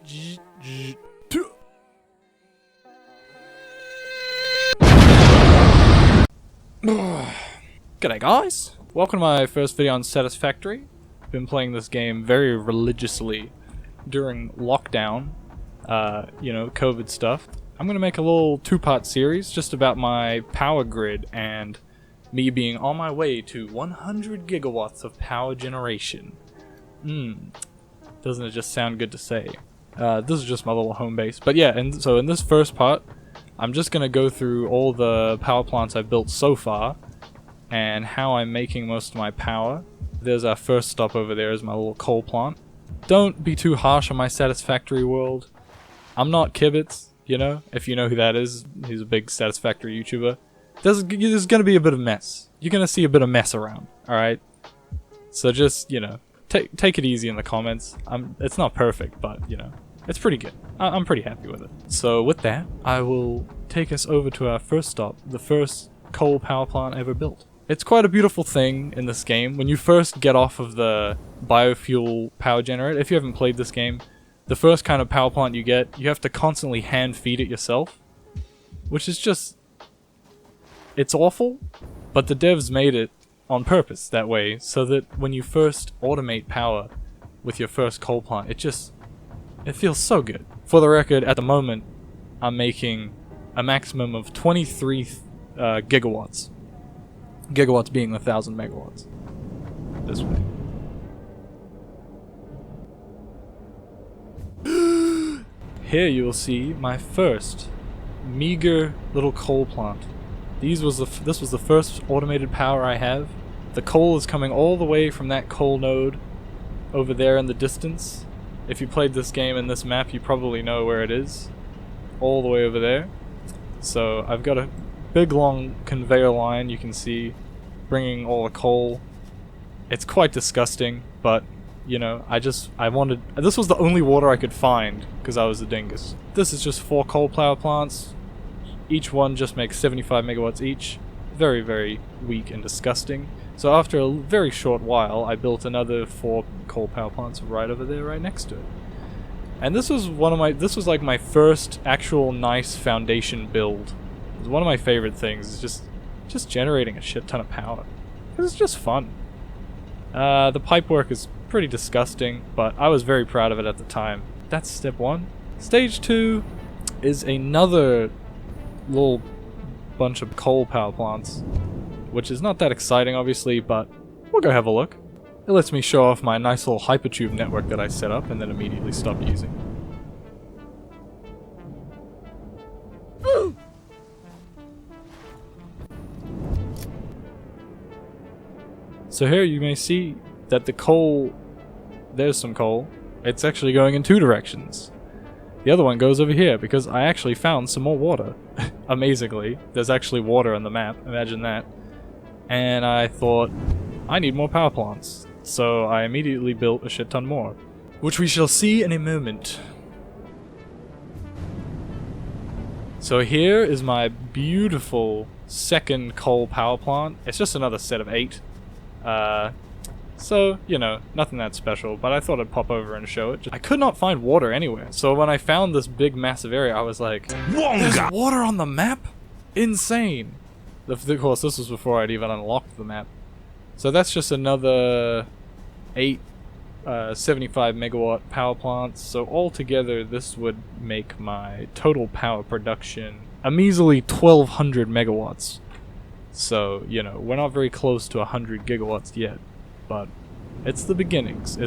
G'day guys! Welcome to my first video on Satisfactory. Been playing this game very religiously during lockdown, COVID stuff. I'm gonna make a little two-part series just about my power grid and me being on my way to 100 gigawatts of power generation. Doesn't it just sound good to say? This is just my little home base. But yeah, and so in this first part, I'm just gonna go through all the power plants I've built so far and how I'm making most of my power. There's our first stop over there, is my little coal plant. Don't be too harsh on my Satisfactory world. I'm not Kibitz, you know, if you know who that is. He's a big Satisfactory YouTuber. There's gonna be a bit of mess. You're gonna see a bit of mess around, alright? So just, you know, take it easy in the comments. It's not perfect, but, you know, it's pretty good. I'm pretty happy with it. So with that, I will take us over to our first stop, the first coal power plant ever built. It's quite a beautiful thing in this game. When you first get off of the biofuel power generator, if you haven't played this game, the first kind of power plant you get, you have to constantly hand feed it yourself, which is just, it's awful, but the devs made it on purpose that way so that when you first automate power with your first coal plant, it feels so good. For the record, at the moment, I'm making a maximum of 23 gigawatts. Gigawatts being 1,000 megawatts. This way. Here you will see my first meager little coal plant. This was the first automated power I have. The coal is coming all the way from that coal node over there in the distance. If you played this game in this map, you probably know where it is. All the way over there. So I've got a big long conveyor line, you can see, bringing all the coal. It's quite disgusting, but you know, this was the only water I could find because I was a dingus. This is just 4 coal power plants. Each one just makes 75 megawatts each. Very, very weak and disgusting. So after a very short while, I built another 4 coal power plants right over there, right next to it. And this was like my first actual nice foundation build. It was one of my favorite things, is just generating a shit ton of power. It's just fun. The pipework is pretty disgusting, but I was very proud of it at the time. That's step 1. Stage 2 is another little bunch of coal power plants, which is not that exciting obviously, but we'll go have a look. It lets me show off my nice little hypertube network that I set up and then immediately stopped using. So here you may see that the coal, there's some coal, it's actually going in 2 directions. The other one goes over here because I actually found some more water. Amazingly, there's actually water on the map, imagine that. And I thought, I need more power plants. So I immediately built a shit ton more, which we shall see in a moment. So here is my beautiful second coal power plant. It's just another set of 8. So, you know, nothing that special, but I thought I'd pop over and show it. I could not find water anywhere, so when I found this big massive area, I was like, there's water on the map? Insane! Of course, this was before I'd even unlocked the map. So that's just another 8 75 megawatt power plants, so altogether this would make my total power production a measly 1,200 megawatts. So, you know, we're not very close to 100 gigawatts yet, but it's the beginnings,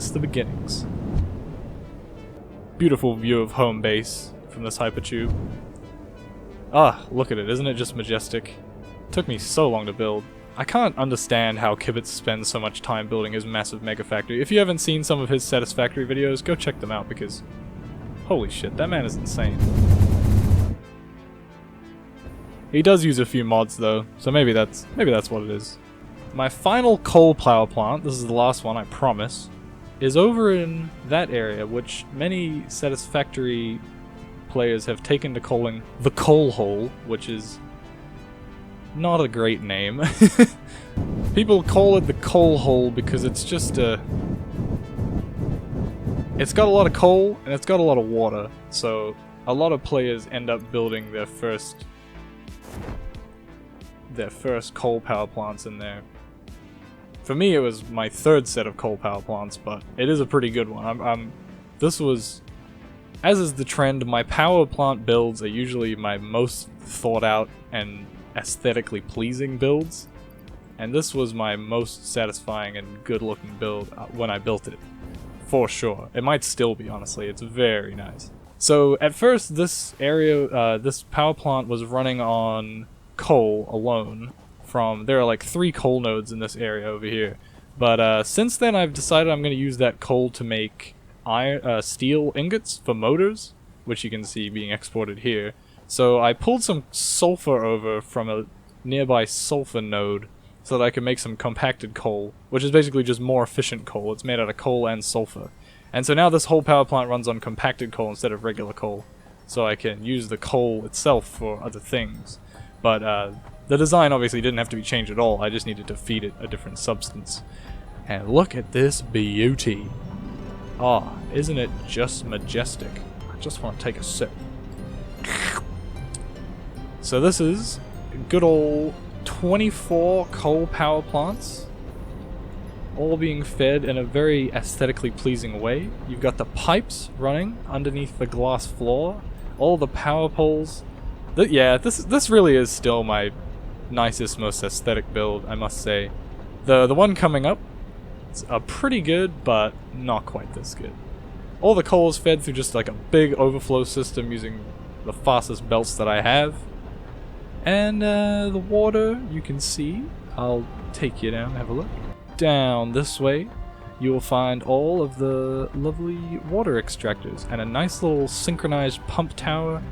Beautiful view of home base from this hypertube. Ah, look at it, isn't it just majestic? Took me so long to build. I can't understand how Kibitz spends so much time building his massive mega factory. If you haven't seen some of his Satisfactory videos, go check them out because holy shit, that man is insane. He does use a few mods though, so maybe that's what it is. My final coal power plant, this is the last one I promise, is over in that area, which many Satisfactory players have taken to calling the coal hole, which is not a great name. People call it the coal hole because it's just it's got a lot of coal and it's got a lot of water, so a lot of players end up building their first coal power plants in there. For me, it was my third set of coal power plants, but it is a pretty good one. This was, as is the trend, my power plant builds are usually my most thought out and aesthetically pleasing builds, and this was my most satisfying and good looking build when I built it. For sure. It might still be, honestly. It's very nice. So, at first, this area, this power plant was running on coal alone. There are like 3 coal nodes in this area over here. But since then, I've decided I'm going to use that coal to make steel ingots for motors, which you can see being exported here. So I pulled some sulfur over from a nearby sulfur node so that I can make some compacted coal, which is basically just more efficient coal. It's made out of coal and sulfur. And so now this whole power plant runs on compacted coal instead of regular coal, so I can use the coal itself for other things. But the design obviously didn't have to be changed at all, I just needed to feed it a different substance. And look at this beauty. Ah, isn't it just majestic? I just want to take a sip. So this is good old 24 coal power plants, all being fed in a very aesthetically pleasing way. You've got the pipes running underneath the glass floor, all the power poles. Yeah, this really is still my nicest, most aesthetic build, I must say. The one coming up is pretty good, but not quite this good. All the coal is fed through just like a big overflow system using the fastest belts that I have. And the water, you can see, I'll take you down, have a look. Down this way, you will find all of the lovely water extractors and a nice little synchronized pump tower.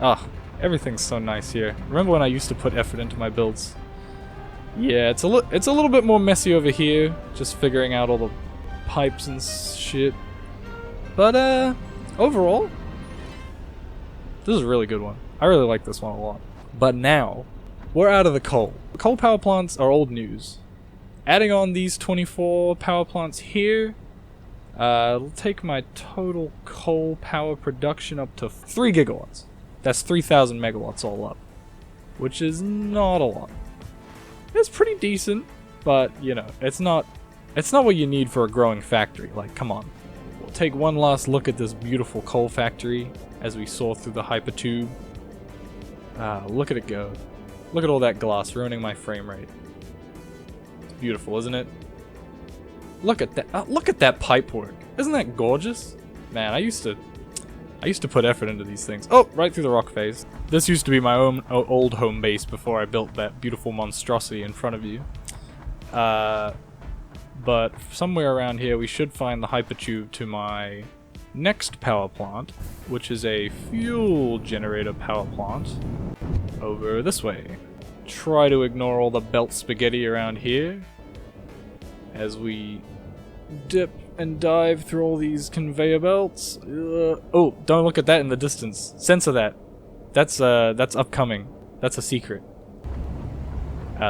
Ah, everything's so nice here. Remember when I used to put effort into my builds? Yeah, it's a little bit more messy over here, just figuring out all the pipes and shit. But overall, this is a really good one. I really like this one a lot. But now, we're out of the coal. Coal power plants are old news. Adding on these 24 power plants here, it'll take my total coal power production up to 3 gigawatts. That's 3,000 megawatts all up, which is not a lot. It's pretty decent, but, you know, it's not what you need for a growing factory. Like, come on. We'll take one last look at this beautiful coal factory as we soar through the hypertube. Look at it go. Look at all that glass ruining my frame rate. It's beautiful, isn't it? Look at that pipe work. Isn't that gorgeous? Man, I used to put effort into these things. Oh, right through the rock phase. This used to be my own old home base before I built that beautiful monstrosity in front of you. But somewhere around here we should find the hypertube to my next power plant, which is a fuel generator power plant over this way. Try to ignore all the belt spaghetti around here as we dip and dive through all these conveyor belts. Oh, don't look at that in the distance. Censor that. That's upcoming. That's a secret.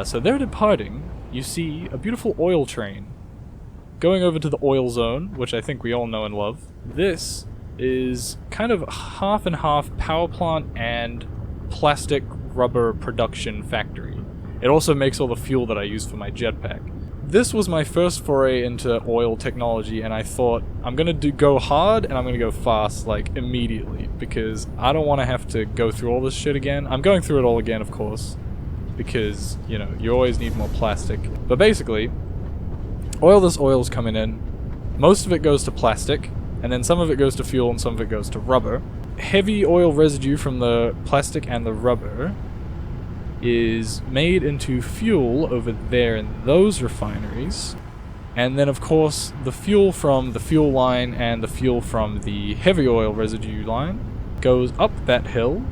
So they're departing. You see a beautiful oil train going over to the oil zone, which I think we all know and love. This is kind of half and half power plant and plastic rubber production factory. It also makes all the fuel that I use for my jetpack. This was my first foray into oil technology, and I thought, I'm gonna go hard and I'm gonna go fast, like, immediately, because I don't want to have to go through all this shit again. I'm going through it all again, of course, because, you know, you always need more plastic. But basically, this oil's coming in. Most of it goes to plastic, and then some of it goes to fuel and some of it goes to rubber. Heavy oil residue from the plastic and the rubber is made into fuel over there in those refineries. And then, of course, the fuel from the fuel line and the fuel from the heavy oil residue line goes up that hill.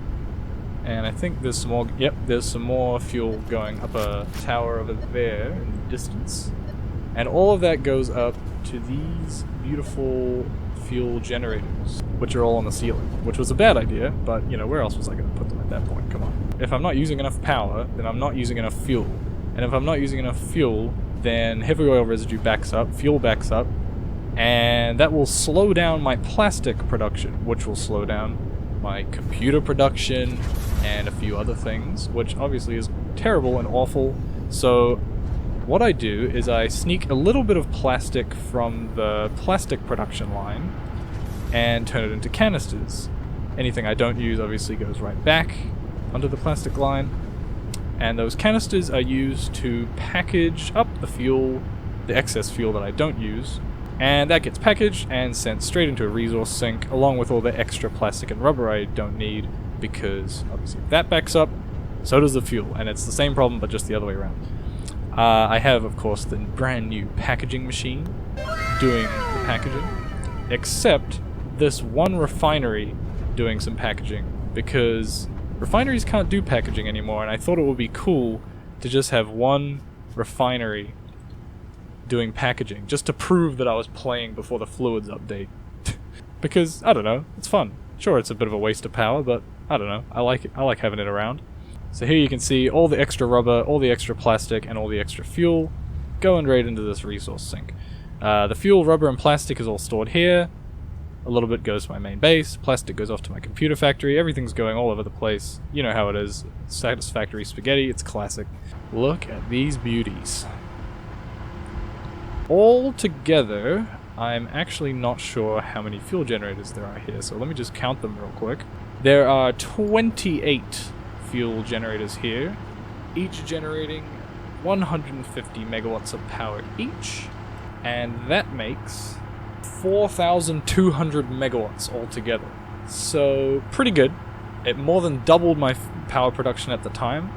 And I think there's some more, yep, there's some more fuel going up a tower over there in the distance. And all of that goes up to these beautiful fuel generators, which are all on the ceiling, which was a bad idea, but, you know, where else was I going to put them at that point? Come on. If I'm not using enough power, then I'm not using enough fuel. And if I'm not using enough fuel, then heavy oil residue backs up, fuel backs up, And that will slow down my plastic production, which will slow down my computer production and a few other things, which obviously is terrible and awful. So what I do is I sneak a little bit of plastic from the plastic production line and turn it into canisters. Anything I don't use obviously goes right back onto the plastic line, and those canisters are used to package up the fuel, the excess fuel that I don't use, and that gets packaged and sent straight into a resource sink along with all the extra plastic and rubber I don't need, because obviously if that backs up, so does the fuel, and it's the same problem but just the other way around. I have, of course, the brand new packaging machine doing the packaging, except this one refinery doing some packaging, because refineries can't do packaging anymore, and I thought it would be cool to just have one refinery doing packaging, just to prove that I was playing before the fluids update. Because, I don't know, it's fun. Sure, it's a bit of a waste of power, but I don't know, I like it. I like having it around. So here you can see all the extra rubber, all the extra plastic, and all the extra fuel going right into this resource sink. The fuel, rubber, and plastic is all stored here. A little bit goes to my main base, plastic goes off to my computer factory, everything's going all over the place. You know how it is. Satisfactory spaghetti, it's classic. Look at these beauties. All together, I'm actually not sure how many fuel generators there are here, so let me just count them real quick. There are 28 fuel generators here, each generating 150 megawatts of power each, and that makes 4,200 megawatts altogether. So, pretty good. It more than doubled my power production at the time.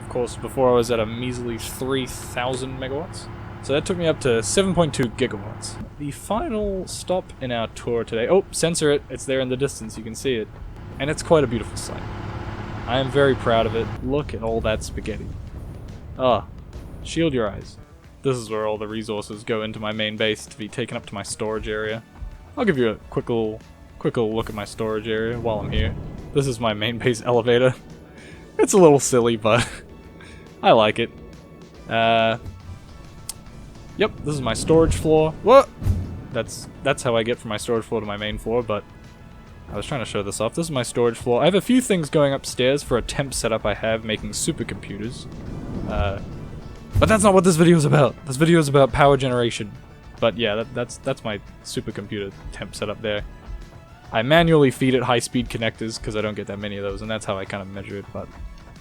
Of course, before I was at a measly 3,000 megawatts. So that took me up to 7.2 gigawatts. The final stop in our tour today... Oh, censor it. It's there in the distance. You can see it. And it's quite a beautiful sight. I am very proud of it. Look at all that spaghetti. Ah, shield your eyes. This is where all the resources go into my main base to be taken up to my storage area. I'll give you a quick little look at my storage area while I'm here. This is my main base elevator. It's a little silly, but I like it. Yep, this is my storage floor. What? That's how I get from my storage floor to my main floor, but I was trying to show this off. This is my storage floor. I have a few things going upstairs for a temp setup I have making supercomputers. But that's not what this video is about. This video is about power generation. But yeah, that's my supercomputer temp setup there. I manually feed it high-speed connectors because I don't get that many of those, and that's how I kind of measure it. But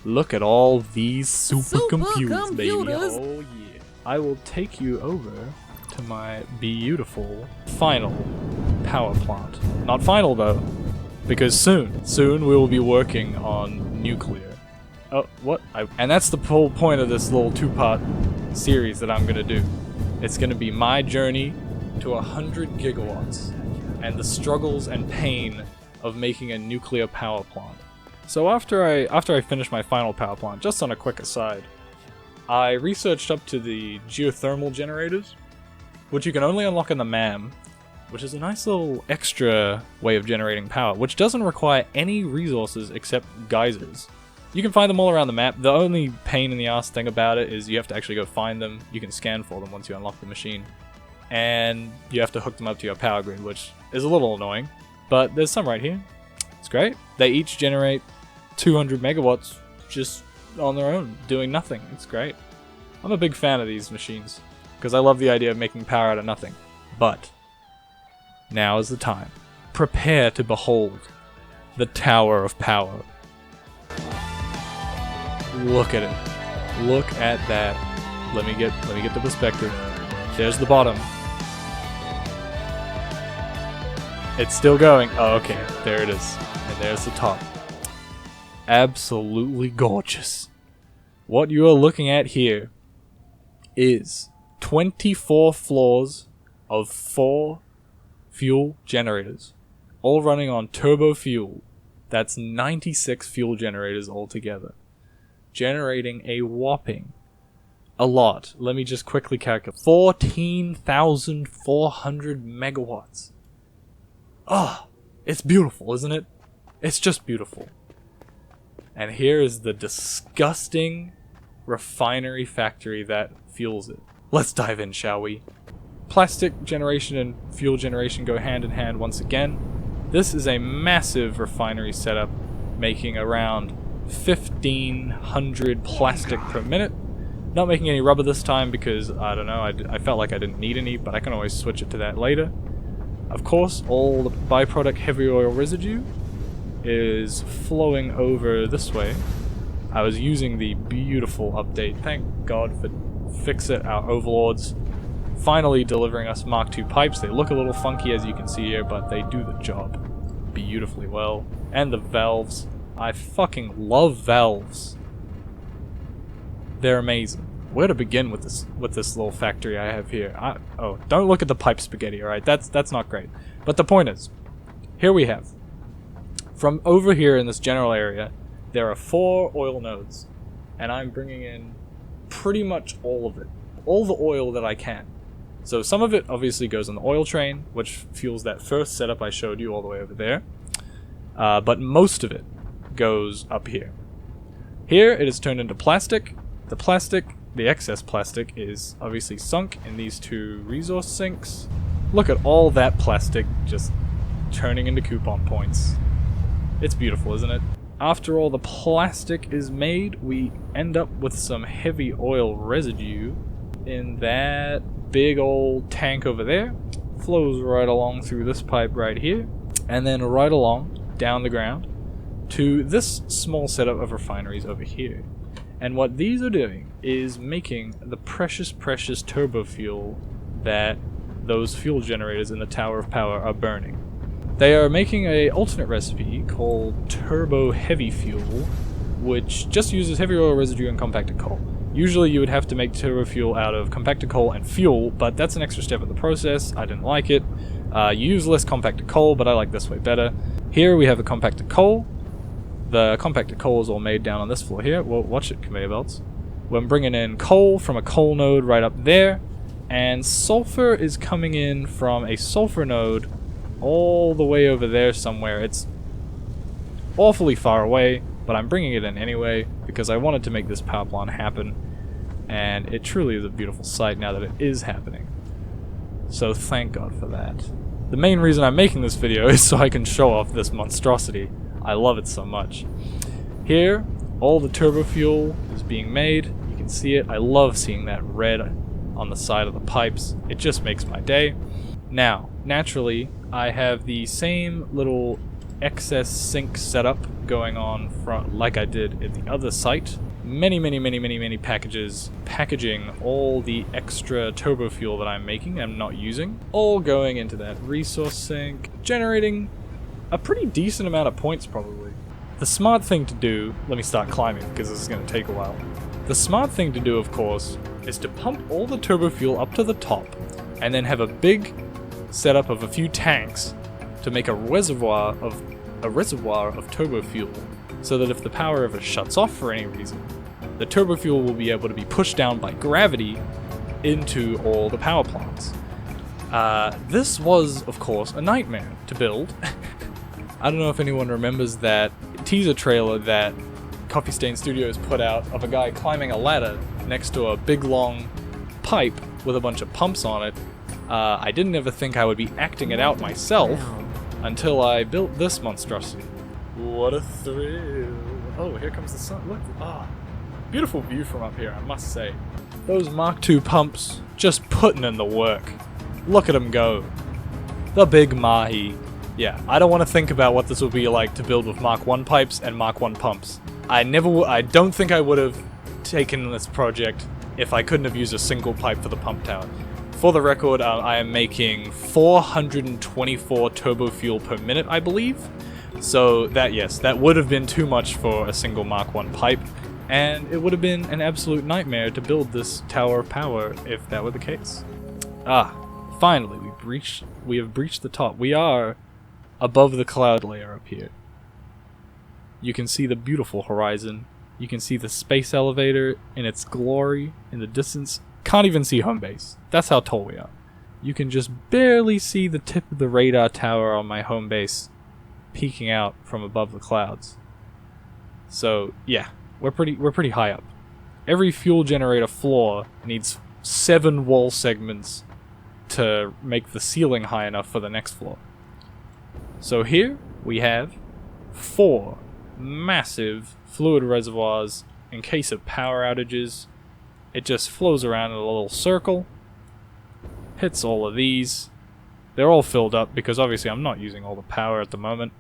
look at all these supercomputers, baby. Oh yeah. I will take you over to my beautiful final power plant. Not final though, because soon we will be working on nuclear. Oh, what? And that's the whole point of this little two-part series that I'm gonna do. It's gonna be my journey to 100 gigawatts and the struggles and pain of making a nuclear power plant. So after I finish my final power plant, just on a quick aside, I researched up to the Geothermal Generators, which you can only unlock in the MAM, which is a nice little extra way of generating power, which doesn't require any resources except geysers. You can find them all around the map. The only pain in the ass thing about it is you have to actually go find them. You can scan for them once you unlock the machine. And you have to hook them up to your power grid, which is a little annoying. But there's some right here. It's great. They each generate 200 megawatts just on their own, doing nothing. It's great. I'm a big fan of these machines, because I love the idea of making power out of nothing. But now is the time. Prepare to behold the Tower of Power. Look at it. Look at that. Let me get the perspective. There's the bottom. It's still going. Oh, okay. There it is. And there's the top. Absolutely gorgeous. What you are looking at here is 24 floors of 4 fuel generators, all running on turbo fuel. That's 96 fuel generators altogether, generating a whopping a lot. Let me just quickly calculate. 14,400 megawatts. Oh, it's beautiful, isn't it? It's just beautiful. And here is the disgusting refinery factory that fuels it. Let's dive in, shall we? plastic generation and fuel generation go hand in hand once again. This is a massive refinery setup, making around 1,500 plastic per minute. Not making any rubber this time because, I don't know, I felt like I didn't need any, but I can always switch it to that later. Of course, all the byproduct heavy oil residue is flowing over this way. I was using the beautiful update, thank God for Fix-It, our overlords, finally delivering us Mark II pipes. They look a little funky as you can see here, but they do the job beautifully well. And the valves. I fucking love valves. They're amazing. Where to begin with this little factory I have here? Oh, don't look at the pipe spaghetti, alright? That's not great. But the point is, here we have, from over here in this general area, there are 4 oil nodes, and I'm bringing in pretty much all of it. All the oil that I can. So some of it obviously goes on the oil train, which fuels that first setup I showed you all the way over there. But most of it goes up here. Here it is turned into plastic. The excess plastic is obviously sunk in these 2 resource sinks. Look at all that plastic just turning into coupon points. It's beautiful, isn't it? After all the plastic is made, we end up with some heavy oil residue in that big old tank over there. Flows right along through this pipe right here, and then right along down the ground to this small setup of refineries over here. And what these are doing is making the precious turbo fuel that those fuel generators in the Tower of Power are burning. They are making an alternate recipe called turbo heavy fuel, which just uses heavy oil residue and compacted coal. Usually you would have to make turbo fuel out of compacted coal and fuel, but that's an extra step in the process. I didn't like it. You use less compacted coal, but I like this way better. Here we have the compacted coal. The compacted coal is all made down on this floor here. Well, watch it, conveyor belts. We're bringing in coal from a coal node right up there, and sulfur is coming in from a sulfur node all the way over there somewhere. It's awfully far away, but I'm bringing it in anyway because I wanted to make this power plant happen, and it truly is a beautiful sight now that it is happening. So thank God for that. The main reason I'm making this video is so I can show off this monstrosity. I love it so much. Here, all the turbo fuel is being made. You can see it. I love seeing that red on the side of the pipes. It just makes my day. Now, naturally, I have the same little excess sink setup going on like I did at the other site. Many packages packaging all the extra turbo fuel that I'm making and not using, all going into that resource sink, generating a pretty decent amount of points probably. The smart thing to do, let me start climbing because this is going to take a while. The smart thing to do, of course, is to pump all the turbo fuel up to the top and then have a big setup of a few tanks to make a reservoir of turbo fuel, so that if the power ever shuts off for any reason, the turbo fuel will be able to be pushed down by gravity into all the power plants. This was, of course, a nightmare to build. I don't know if anyone remembers that teaser trailer that Coffee Stain Studios put out of a guy climbing a ladder next to a big long pipe with a bunch of pumps on it. I didn't ever think I would be acting it out myself until I built this monstrosity. What a thrill. Oh, here comes the sun. Look. Beautiful view from up here, I must say. Those Mark II pumps just putting in the work. Look at them go. The big mahi. Yeah, I don't want to think about what this would be like to build with Mark I pipes and Mark I pumps. I don't think I would have taken this project if I couldn't have used a single pipe for the pump tower. For the record, I am making 424 turbo fuel per minute, I believe. So that would have been too much for a single Mark I pipe, and it would have been an absolute nightmare to build this Tower of Power if that were the case. Finally, we have breached the top. We are above the cloud layer up here. You can see the beautiful horizon. You can see the space elevator in its glory in the distance. Can't even see home base. That's how tall we are. You can just barely see the tip of the radar tower on my home base peeking out from above the clouds. So yeah, we're pretty high up. Every fuel generator floor needs 7 wall segments to make the ceiling high enough for the next floor. So here we have 4 massive fluid reservoirs in case of power outages. It just flows around in a little circle, hits all of these. They're all filled up because obviously I'm not using all the power at the moment.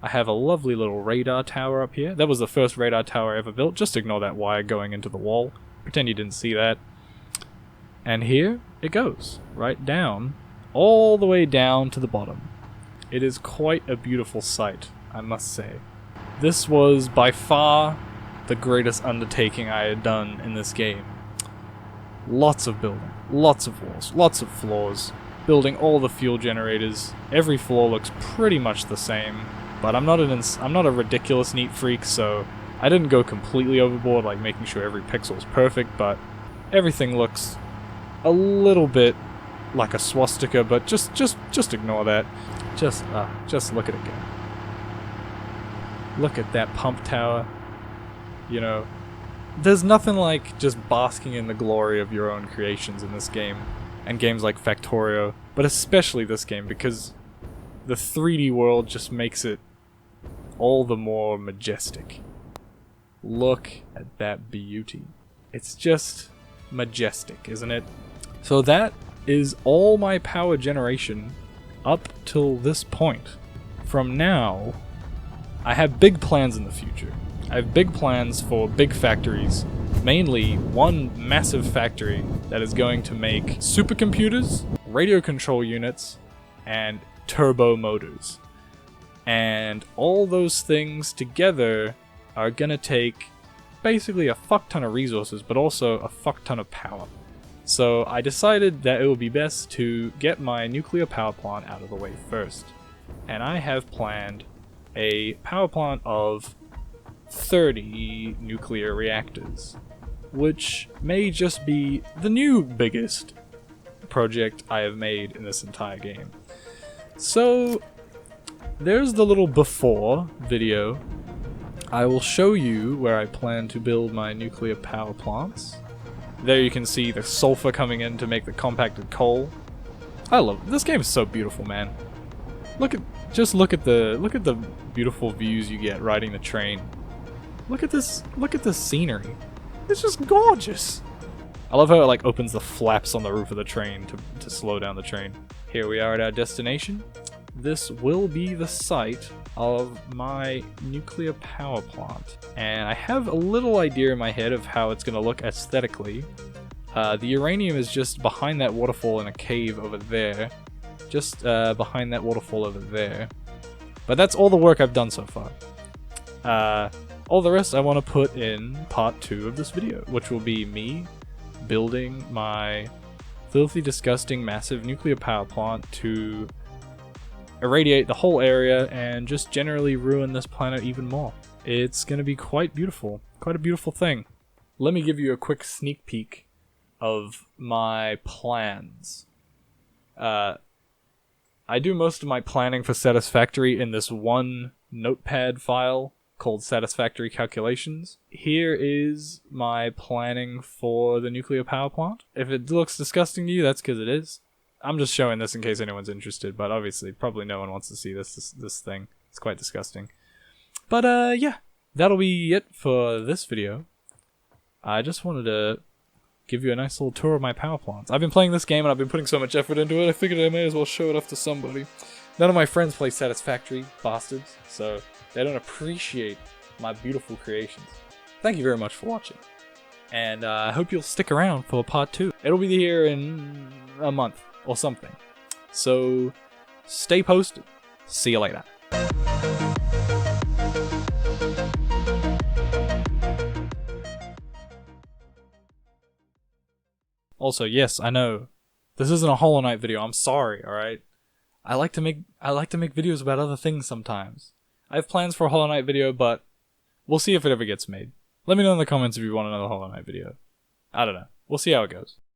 I have a lovely little radar tower up here. That was the first radar tower I ever built. Just ignore that wire going into the wall. Pretend you didn't see that. And here it goes, right down, all the way down to the bottom. It is quite a beautiful sight, I must say. This was by far the greatest undertaking I had done in this game. Lots of building, lots of walls, lots of floors, building all the fuel generators. Every floor looks pretty much the same, but I'm not a ridiculous neat freak, so I didn't go completely overboard, like making sure every pixel is perfect, but everything looks a little bit like a swastika, but just ignore that. Just look at it again. Look at that pump tower. You know, there's nothing like just basking in the glory of your own creations in this game, and games like Factorio, but especially this game, because the 3D world just makes it all the more majestic. Look at that beauty. It's just majestic, isn't it? So that is all my power generation up till this point. From now, I have big plans in the future. I have big plans for big factories, mainly one massive factory that is going to make supercomputers, radio control units, and turbo motors. And all those things together are gonna take basically a fuck ton of resources, but also a fuck ton of power. So I decided that it would be best to get my nuclear power plant out of the way first. And I have planned a power plant of 30 nuclear reactors, which may just be the new biggest project I have made in this entire game. So there's the little before video. I will show you where I plan to build my nuclear power plants. There you can see the sulfur coming in to make the compacted coal. I love it. This game is so beautiful, man. Look at the beautiful views you get riding the train. Look at this scenery. It's just gorgeous. I love how it like opens the flaps on the roof of the train to slow down the train. Here we are at our destination. This will be the site of my nuclear power plant. And I have a little idea in my head of how it's going to look aesthetically. The uranium is just behind that waterfall in a cave over there. Just behind that waterfall over there. But that's all the work I've done so far. All the rest I want to put in part 2 of this video, which will be me building my filthy, disgusting, massive nuclear power plant to irradiate the whole area and just generally ruin this planet even more. It's gonna be quite beautiful. Quite a beautiful thing. Let me give you a quick sneak peek of my plans. I do most of my planning for Satisfactory in this one notepad file called Satisfactory Calculations. Here is my planning for the nuclear power plant. If it looks disgusting to you, that's because it is. I'm just showing this in case anyone's interested, but obviously probably no one wants to see this thing. It's quite disgusting. But yeah, that'll be it for this video. I just wanted to give you a nice little tour of my power plants. I've been playing this game and I've been putting so much effort into it, I figured I may as well show it off to somebody. None of my friends play Satisfactory, bastards, so they don't appreciate my beautiful creations. Thank you very much for watching. And I hope you'll stick around for part 2. It'll be here in a month or something. So stay posted. See you later. Also, yes, I know this isn't a Hollow Knight video. I'm sorry, all right? I like to make videos about other things sometimes. I have plans for a Hollow Knight video, but we'll see if it ever gets made. Let me know in the comments if you want another Hollow Knight video. I don't know. We'll see how it goes.